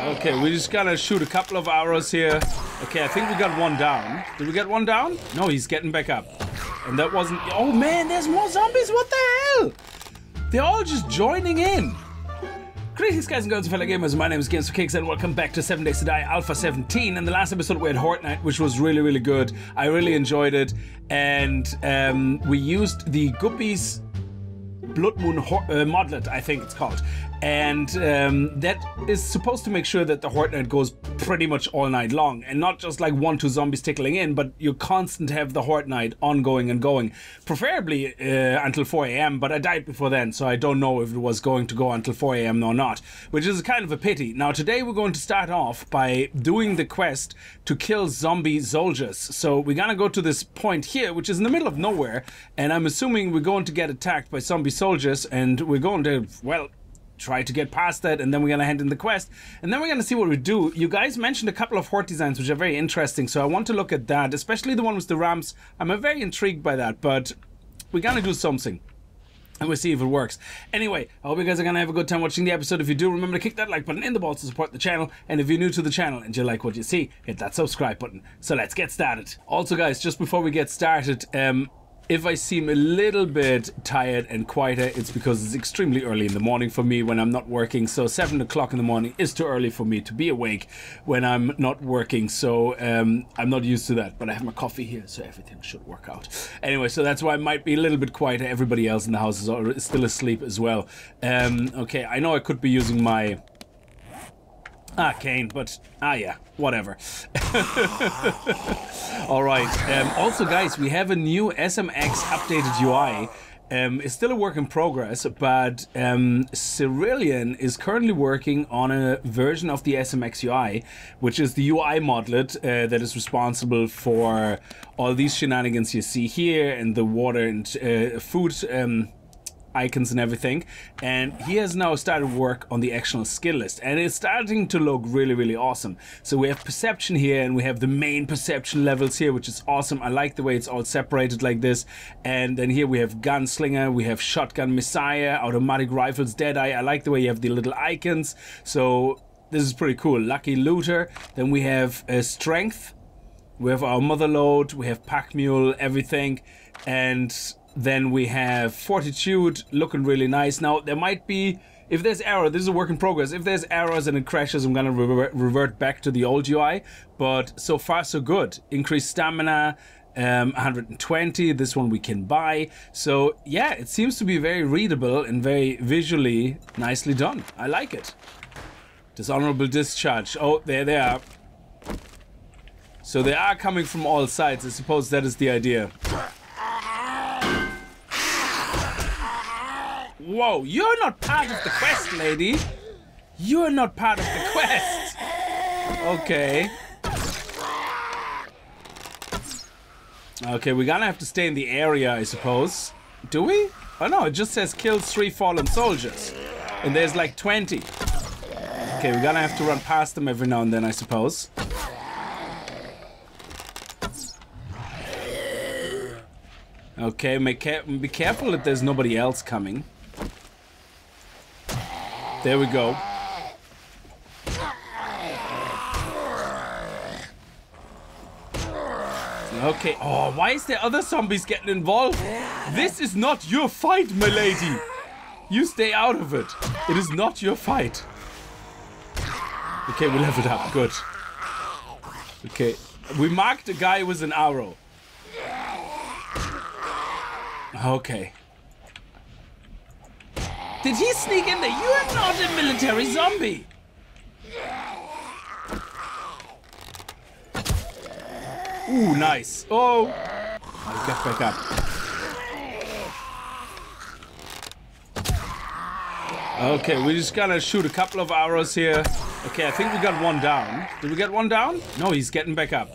Okay, we're just gonna shoot a couple of arrows here. Okay, I think we got one down. Did we get one down? No, he's getting back up. And that wasn't... Oh man, there's more zombies, what the hell? They're all just joining in. Greetings guys and girls and fellow gamers, my name is Games for Kicks and welcome back to 7 Days to Die Alpha 17. In the last episode we had Horde Night, which was really good. I really enjoyed it. And we used the Guppies Blood Moon Modlet, I think it's called. And that is supposed to make sure that the Horde Night goes pretty much all night long. And not just like 1-2 zombies tickling in, but you constant have the Horde Night ongoing and going. Preferably until 4 AM, but I died before then, so I don't know if it was going to go until 4 AM or not. Which is kind of a pity. Now today we're going to start off by doing the quest to kill zombie soldiers. So we're gonna go to this point here, which is in the middle of nowhere. And I'm assuming we're going to get attacked by zombie soldiers, and we're going to, well, try to get past that, and then we're gonna hand in the quest, and then we're gonna see what we do. You guys mentioned a couple of horde designs which are very interesting, so I want to look at that, especially the one with the ramps. I'm very intrigued by that, but we're gonna do something and we'll see if it works. Anyway, I hope you guys are gonna have a good time watching the episode. If you do, remember to kick that like button in the balls to support the channel, and if you're new to the channel and you like what you see, hit that subscribe button. So let's get started. Also guys, just before we get started, if I seem a little bit tired and quieter, it's because it's extremely early in the morning for me when I'm not working. So 7 o'clock in the morning is too early for me to be awake when I'm not working. So I'm not used to that, but I have my coffee here, so everything should work out. Anyway, so that's why I might be a little bit quieter. Everybody else in the house is still asleep as well. Okay, I know I could be using my... cane, but yeah, whatever. Alright, also guys, we have a new Smx Updated Ui. It's still a work in progress, but Cerulean is currently working on a version of the Smx UI, which is the UI modlet that is responsible for all these shenanigans you see here, and the water and food icons and everything. And he has now started work on the actual skill list, and it's starting to look really awesome. So we have perception here, and we have the main perception levels here, which is awesome. I like the way it's all separated like this. And then here we have gunslinger, we have shotgun messiah, automatic rifles, deadeye. I like the way you have the little icons, so this is pretty cool. Lucky looter. Then we have strength, we have our mother load, we have pack mule, everything. And then we have fortitude, looking really nice. Now there might be, if there's error, this is a work in progress. If there's errors and it crashes, I'm gonna revert back to the old UI. But so far so good. Increased stamina, 120. This one we can buy. So yeah, it seems to be very readable and very visually nicely done. I like it. Dishonorable discharge. Oh, there they are. So they are coming from all sides. I suppose that is the idea. Whoa, you're not part of the quest, lady. You're not part of the quest. Okay. Okay, we're gonna have to stay in the area, I suppose. Do we? Oh no, it just says kills 3 fallen soldiers. And there's like 20. Okay, we're gonna have to run past them every now and then, I suppose. Okay, be careful that there's nobody else coming. There we go. Okay. Oh, why is there other zombies getting involved? This is not your fight, my lady. You stay out of it. It is not your fight. Okay, we leveled up. Good. Okay. We marked a guy with an arrow. Okay. Did he sneak in there? You are not a military zombie! Ooh, nice. Oh! I'll get back up. Okay, we're just gonna shoot a couple of arrows here. Okay, I think we got one down. Did we get one down? No, he's getting back up.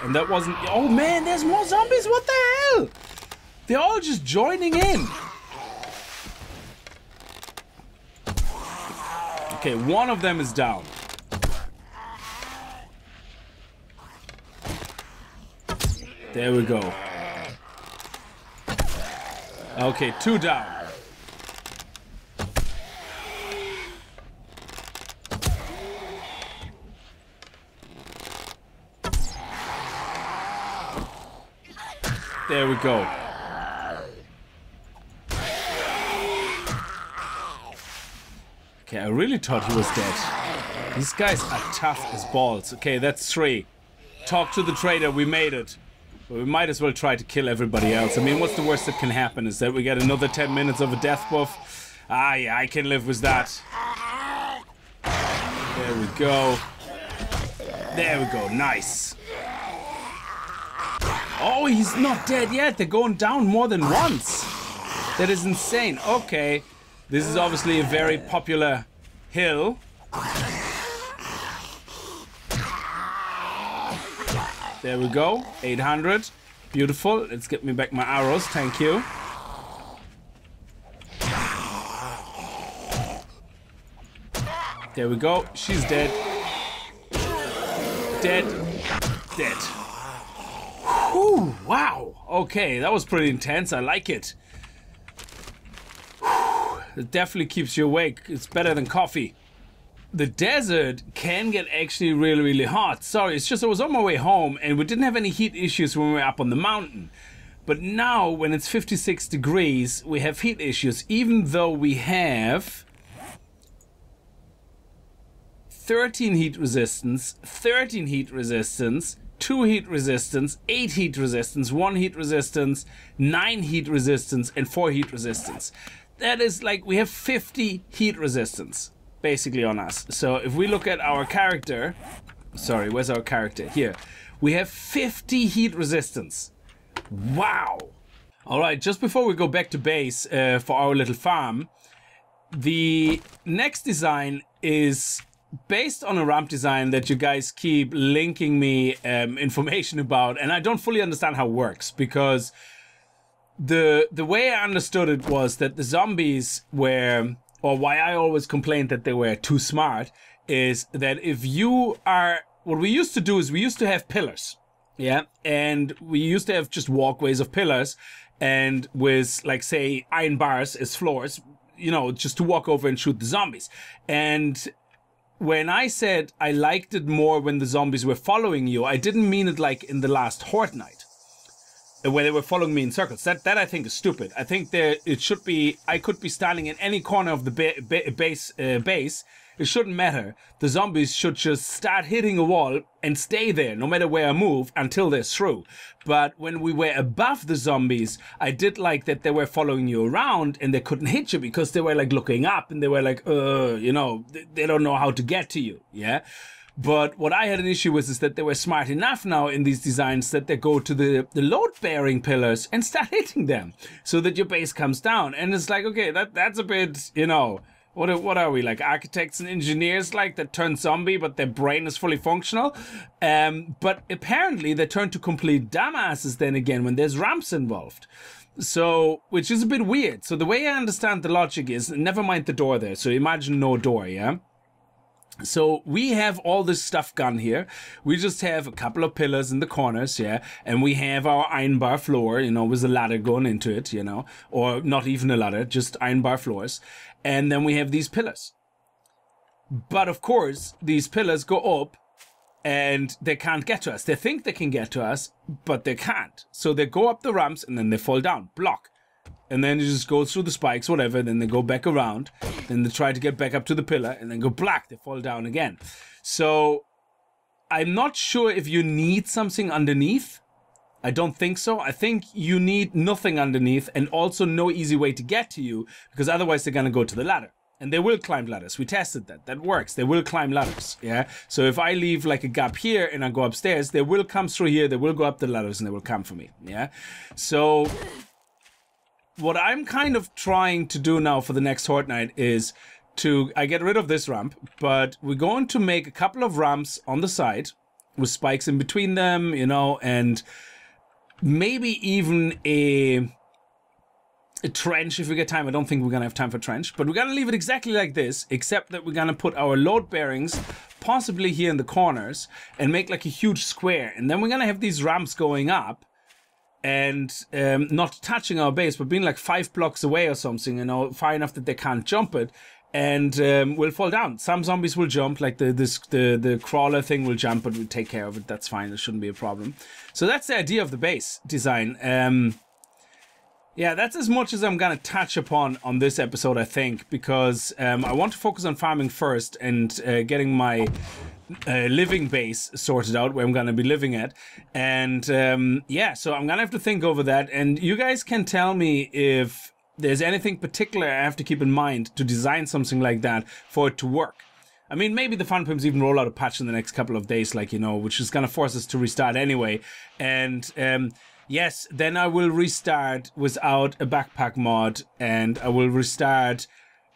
And that wasn't... Oh man, there's more zombies! What the hell? They're all just joining in. Okay, one of them is down. There we go. Okay, 2 down. There we go. Okay, I really thought he was dead. These guys are tough as balls. Okay, that's 3. Talk to the trader, we made it. But we might as well try to kill everybody else. I mean, what's the worst that can happen is that we get another 10 minutes of a death buff. Ah, yeah, I can live with that. There we go. There we go, nice. Oh, he's not dead yet. They're going down more than once. That is insane. Okay. This is obviously a very popular hill. There we go. 800. Beautiful. Let's get me back my arrows. Thank you. There we go. She's dead. Dead. Dead. Whew, wow. Okay, that was pretty intense. I like it. It definitely keeps you awake. It's better than coffee. The desert can get actually really, really hot. Sorry, it's just I was on my way home and we didn't have any heat issues when we were up on the mountain. But now, when it's 56 degrees, we have heat issues, even though we have 13 heat resistance, 13 heat resistance, 2 heat resistance, 8 heat resistance, 1 heat resistance, 9 heat resistance, and 4 heat resistance. That is like, we have 50 heat resistance, basically, on us. So if we look at our character, sorry, where's our character? Here. We have 50 heat resistance. Wow. All right, just before we go back to base for our little farm, the next design is based on a ramp design that you guys keep linking me information about, and I don't fully understand how it works, because the way I understood it was that the zombies were, or why I always complained that they were too smart, is that if you are, what we used to do is we used to have pillars, yeah, and we used to have just walkways of pillars, and with, like, say, iron bars as floors, you know, just to walk over and shoot the zombies. And when I said I liked it more when the zombies were following you, I didn't mean it like in the last Horde Night, where they were following me in circles. That I think is stupid. I think it should be, I could be standing in any corner of the base. It shouldn't matter. The zombies should just start hitting a wall and stay there, no matter where I move, until they're through. But when we were above the zombies, I did like that they were following you around and they couldn't hit you because they were like looking up and they were like, you know, they don't know how to get to you, yeah? But what I had an issue with is that they were smart enough now in these designs that they go to the load-bearing pillars and start hitting them so that your base comes down. And it's like, okay, that's a bit, you know, what are we, like architects and engineers like that turn zombie but their brain is fully functional? But apparently they turn to complete dumbasses then again when there's ramps involved. So, which is a bit weird. So the way I understand the logic is, never mind the door there, so imagine no door, yeah? So we have all this stuff gone here. We just have a couple of pillars in the corners, yeah, and we have our iron bar floor, you know, with a ladder going into it, you know, or not even a ladder, just iron bar floors. And then we have these pillars. But of course, these pillars go up and they can't get to us. They think they can get to us, but they can't. So they go up the ramps and then they fall down, block. And then it just goes through the spikes, whatever, then they go back around, then they try to get back up to the pillar, and then go black, they fall down again. So, I'm not sure if you need something underneath. I don't think so. I think you need nothing underneath, and also no easy way to get to you, because otherwise they're gonna go to the ladder. And they will climb ladders. We tested that. That works. They will climb ladders, yeah? So if I leave like a gap here and I go upstairs, they will come through here, they will go up the ladders, and they will come for me, yeah? So what I'm kind of trying to do now for the next Horde Night is I get rid of this ramp, but we're going to make a couple of ramps on the side with spikes in between them, you know, and maybe even a trench if we get time. I don't think we're gonna have time for trench, but we're gonna leave it exactly like this, except that we're gonna put our load bearings possibly here in the corners and make like a huge square, and then we're gonna have these ramps going up and not touching our base, but being like 5 blocks away or something, you know, far enough that they can't jump it. and will fall down. Some zombies will jump, like the crawler thing will jump, but we'll take care of it. That's fine. It shouldn't be a problem. So that's the idea of the base design. Yeah, that's as much as I'm going to touch upon on this episode, I think, because I want to focus on farming first and getting my living base sorted out, where I'm going to be living at. And yeah, so I'm going to have to think over that. And you guys can tell me if there's anything particular I have to keep in mind to design something like that for it to work. I mean, maybe the Fun Pimps even roll out a patch in the next couple of days, like, you know, which is going to force us to restart anyway. And yes, then I will restart without a backpack mod, and I will restart.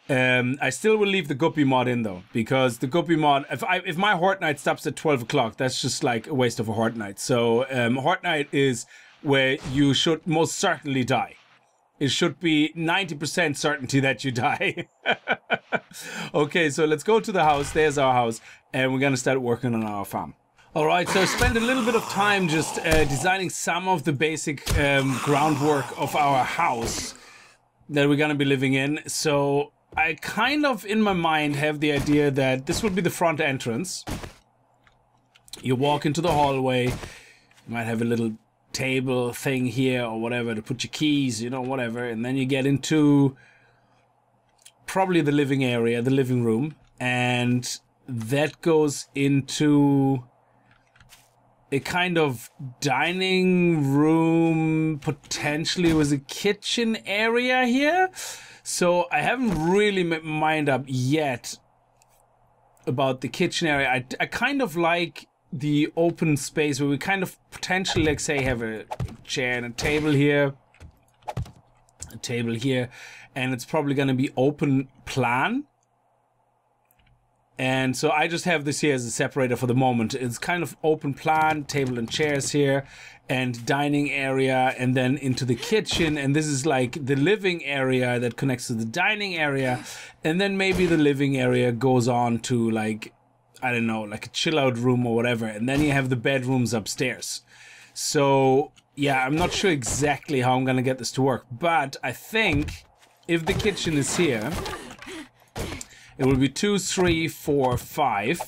I still will leave the Guppy mod in though, because the Guppy mod, if my Horde Night stops at 12 o'clock, that's just like a waste of a Horde Night. So Horde Night is where you should most certainly die. It should be 90% certainty that you die. Okay, so let's go to the house. There's our house, and we're gonna start working on our farm. All right, so I spent a little bit of time just designing some of the basic groundwork of our house that we're gonna be living in. So I kind of, in my mind, have the idea that this would be the front entrance. You walk into the hallway, you might have a little table thing here or whatever to put your keys, you know, whatever. And then you get into probably the living area, the living room. And that goes into a kind of dining room, potentially with a kitchen area here. So I haven't really made my mind up yet about the kitchen area. I kind of like the open space where we kind of potentially, like, say, have a chair and a table here, and it's probably going to be open plan. And so I just have this here as a separator for the moment. It's kind of open plan, table and chairs here, and dining area, and then into the kitchen. And this is like the living area that connects to the dining area. And then maybe the living area goes on to, like, I don't know, like a chill out room or whatever. And then you have the bedrooms upstairs. So yeah, I'm not sure exactly how I'm going to get this to work. But I think if the kitchen is here, it will be 2, 3, 4, 5.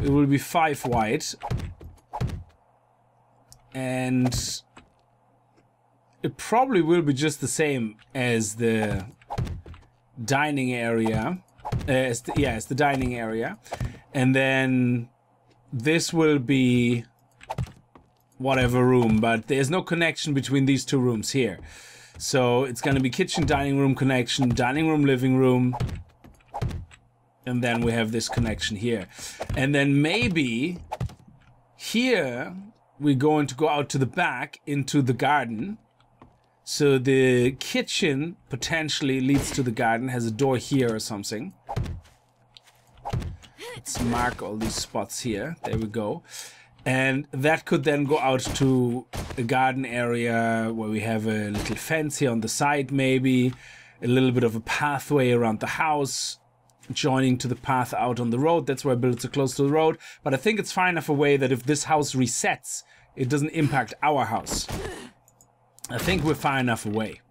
It will be 5 wide. And it probably will be just the same as the dining area. As the dining area. And then this will be whatever room, but there's no connection between these two rooms here. So it's going to be kitchen, dining room connection, dining room, living room. And then we have this connection here. And then maybe here we're going to go out to the back into the garden. So the kitchen potentially leads to the garden, has a door here or something. Let's mark all these spots here. There we go. And that could then go out to a garden area where we have a little fence here on the side, maybe. A little bit of a pathway around the house, joining to the path out on the road. That's why I built it so close to the road. But I think it's far enough away that if this house resets, it doesn't impact our house. I think we're far enough away.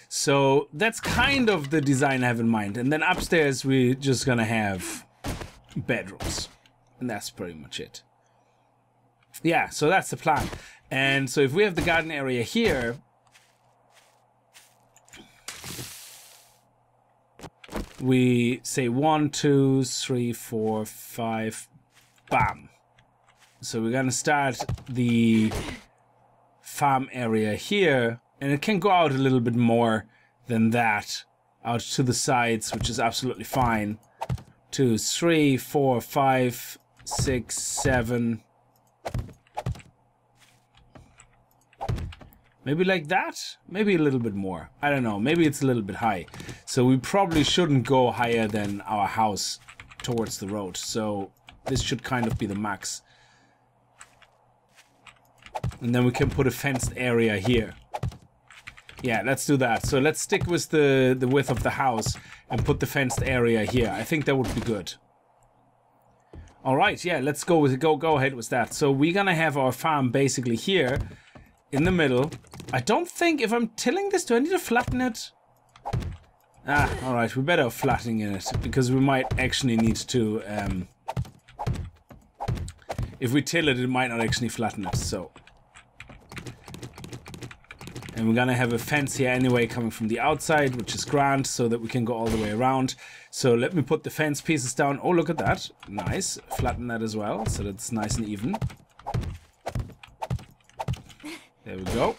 So that's kind of the design I have in mind. And then upstairs, we're just gonna have bedrooms. And that's pretty much it. Yeah, so that's the plan. And so if we have the garden area here, we say 1, 2, 3, 4, 5, bam. So we're gonna start the farm area here, and it can go out a little bit more than that, out to the sides, which is absolutely fine. 2, 3, 4, 5, 6, 7. Maybe like that? Maybe a little bit more. I don't know. Maybe it's a little bit high. So we probably shouldn't go higher than our house towards the road. So this should kind of be the max. And then we can put a fenced area here. Yeah, let's do that. So let's stick with the width of the house and put the fenced area here. I think that would be good. All right, yeah, let's go with it. Go ahead with that. So we're gonna have our farm basically here in the middle. I don't think, if I'm tilling this, do I need to flatten it? Alright, we better flattening in it, because we might actually need to, if we till it, it might not actually flatten it, so. And we're gonna have a fence here anyway coming from the outside, which is grand, so that we can go all the way around. So let me put the fence pieces down. Oh, look at that. Nice. Flatten that as well, so that's nice and even. There we go.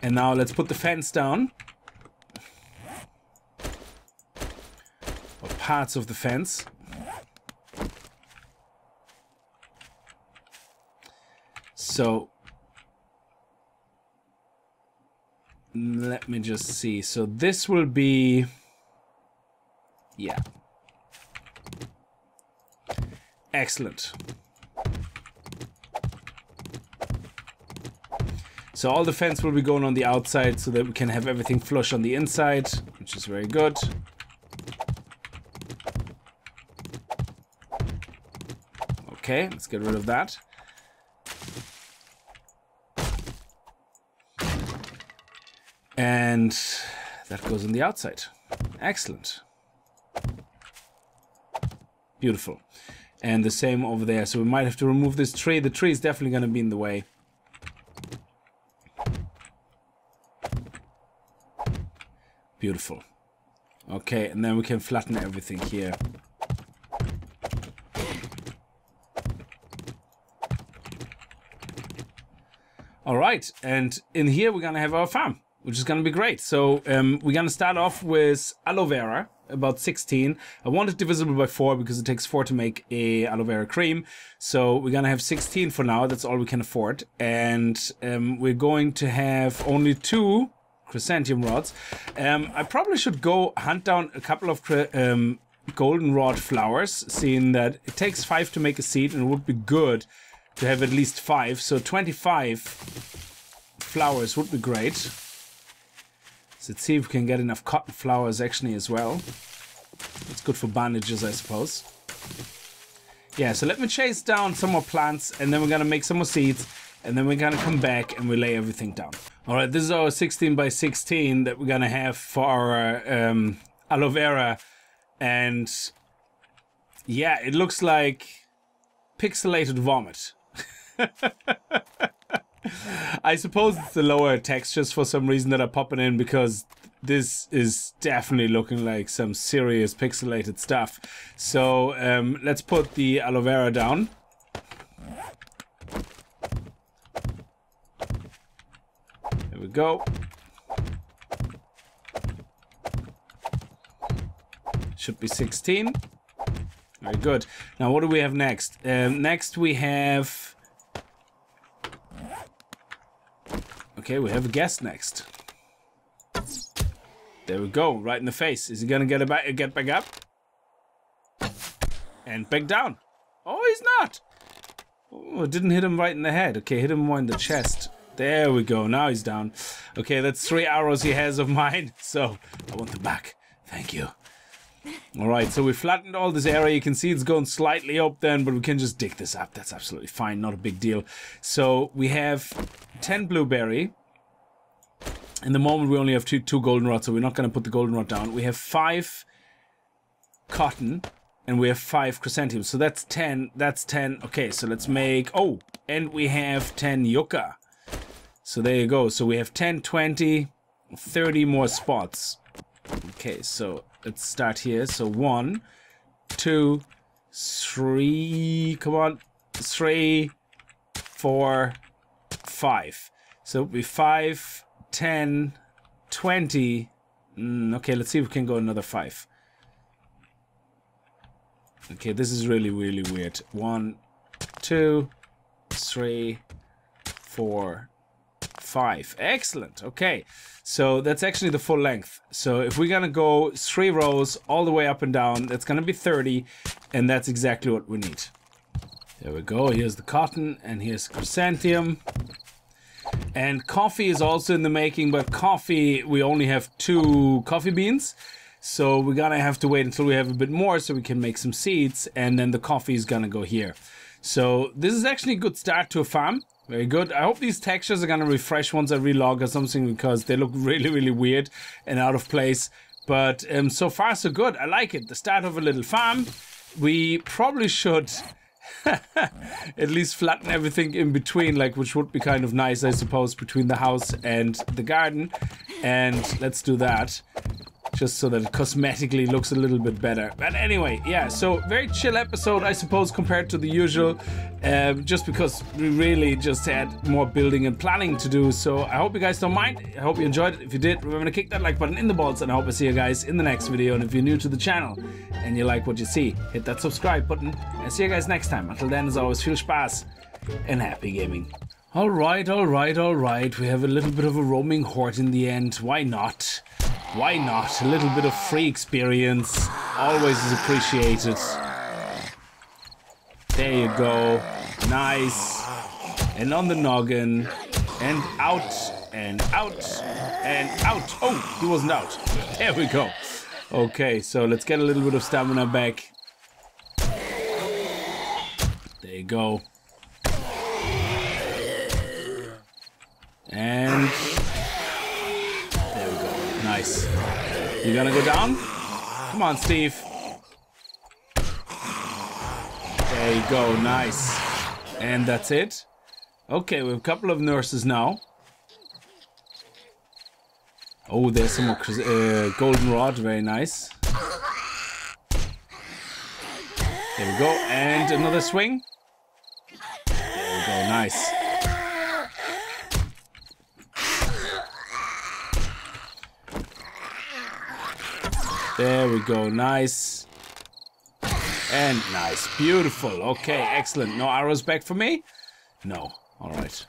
And now let's put the fence down. Or parts of the fence. So let me just see. So this will be, yeah. Excellent. So all the fence will be going on the outside so that we can have everything flush on the inside, which is very good. Okay, let's get rid of that. And that goes on the outside. Excellent. Beautiful. And the same over there. So we might have to remove this tree. The tree is definitely going to be in the way. Beautiful. Okay, and then we can flatten everything here. All right, and in here we're going to have our farm, which is going to be great. So we're going to start off with aloe vera, about 16. I want it divisible by 4 because it takes 4 to make a aloe vera cream. So we're going to have 16 for now. That's all we can afford. And we're going to have only 2 chrysanthemum rods. I probably should go hunt down a couple of goldenrod flowers, seeing that it takes 5 to make a seed, and it would be good to have at least 5. So 25 flowers would be great. So let's see if we can get enough cotton flowers actually as well. It's good for bandages, I suppose. Yeah, so let me chase down some more plants, and then we're gonna make some more seeds, and then we're gonna come back and we lay everything down. All right, this is our 16 by 16 that we're gonna have for our aloe vera, and yeah, it looks like pixelated vomit. I suppose it's the lower textures for some reason that are popping in, because this is definitely looking like some serious pixelated stuff. So let's put the aloe vera down. There we go. Should be 16. Very good. Now what do we have next? Next we have... Okay, we have a guest next. There we go, right in the face. Is he gonna get back up? And back down. Oh, he's not. Oh, it didn't hit him right in the head. Okay, hit him more in the chest. There we go, now he's down. Okay, that's 3 arrows he has of mine, so I want them back. Thank you. Alright, so we flattened all this area. You can see it's going slightly up then, but we can just dig this up. That's absolutely fine, not a big deal. So we have 10 blueberry. In the moment we only have two goldenrod, so we're not going to put the goldenrod down. We have 5 cotton, and we have 5 chrysanthemums. So that's 10, that's 10. Okay, so let's make... Oh, and we have 10 yucca. So there you go. So we have 10, 20, 30 more spots. Okay, so let's start here. So 1, 2, 3, come on, 3, 4, 5. So it'll be 5, 10, 20. Okay, let's see if we can go another 5. Okay, this is really, really weird. 1, 2, 3, 4, 5. Excellent. Okay, so that's actually the full length. So if we're gonna go 3 rows all the way up and down, that's gonna be 30, and that's exactly what we need. There we go. Here's the cotton, and here's chrysanthemum. And coffee is also in the making, but coffee, we only have 2 coffee beans. So we're gonna have to wait until we have a bit more so we can make some seeds, and then the coffee is gonna go here. So this is actually a good start to a farm. Very good. I hope these textures are gonna refresh once I relog or something, because they look really, really weird and out of place. But so far so good. I like it. The start of a little farm. We probably should at least flatten everything in between, like, which would be kind of nice, I suppose, between the house and the garden. And let's do that, just so that it cosmetically looks a little bit better. But anyway, yeah, so very chill episode, I suppose, compared to the usual, just because we really just had more building and planning to do. So I hope you guys don't mind. I hope you enjoyed it. If you did, remember to kick that like button in the balls, and I hope I see you guys in the next video. And if you're new to the channel and you like what you see, hit that subscribe button, and see you guys next time. Until then, as always, viel Spaß and happy gaming. All right. We have a little bit of a roaming horde in the end. Why not? Why not? A little bit of free experience always is appreciated. There you go. Nice. And on the noggin. And out. And out. And out. Oh, he wasn't out. There we go. Okay, so let's get a little bit of stamina back. There you go. And there we go. Nice. You gonna go down? Come on, Steve. There you go. Nice. And that's it. Okay, we have a couple of nurses now. Oh, there's some more goldenrod. Very nice. There we go. And another swing. There we go. Nice. There we go, nice. And nice, beautiful. Okay, excellent. No arrows back for me? No, all right.